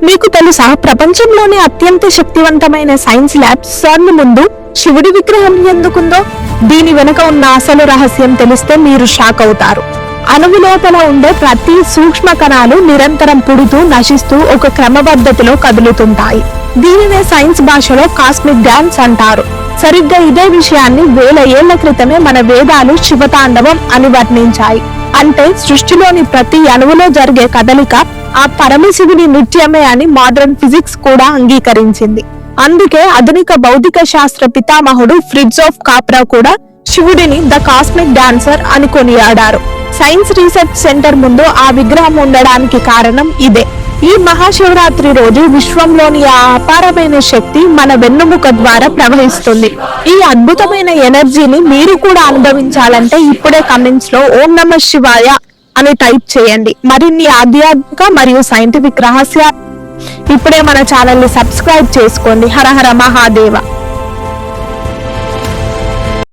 మీకు తెలుసా, ప్రపంచంలోనే అత్యంత శక్తివంతమైన సైన్స్ ల్యాబ్ CERN ముందు శివుడి విగ్రహం ఎందుకుందో? దీని వెనుక ఉన్న అసలు రహస్యం తెలిస్తే మీరు షాక్ అవుతారు. అణువు లోపల ఉండే ప్రతి సూక్ష్మ కణాలు నిరంతరం పుడుతూ నశిస్తూ ఒక క్రమపద్ధతిలో కదులుతుంటాయి. దీనినే సైన్స్ భాషలో కాస్మిక్ డాన్స్ అంటారు. సరిగ్గా ఇదే విషయాన్ని వేల ఏళ్ల క్రితమే మన వేదాలు శివతాండవం అని వర్ణించాయి. అంటే సృష్టిలోని ప్రతి అణువులో జరిగే కదలిక ఆ పరమశివుని నృత్యమే అని మోడర్న్ ఫిజిక్స్ కూడా అంగీకరించింది. అందుకే ఆధునిక భౌతిక శాస్త్ర పితామహుడు ఫ్రిట్జోఫ్ కాప్రా కూడా శివుడిని ద కాస్మిక్ డాన్సర్ అని కొనియాడారు. సైన్స్ రీసెర్చ్ సెంటర్ ముందు ఆ విగ్రహం ఉండడానికి కారణం ఇదే. ఈ మహాశివరాత్రి రోజు విశ్వంలోని ఆ అపారమైన శక్తి మన వెన్నుముక ద్వారా ప్రవహిస్తుంది. ఈ అద్భుతమైన ఎనర్జీని మీరు కూడా అనుభవించాలంటే ఇప్పుడే కమెంట్స్ లో ఓం నమః శివాయ అని టైప్ చేయండి. మరిన్ని ఆధ్యాత్మిక మరియు సైంటిఫిక్ రహస్యాలు ఇప్పుడే మన ఛానల్ ని సబ్స్క్రైబ్ చేసుకోండి. హర హర మహాదేవ.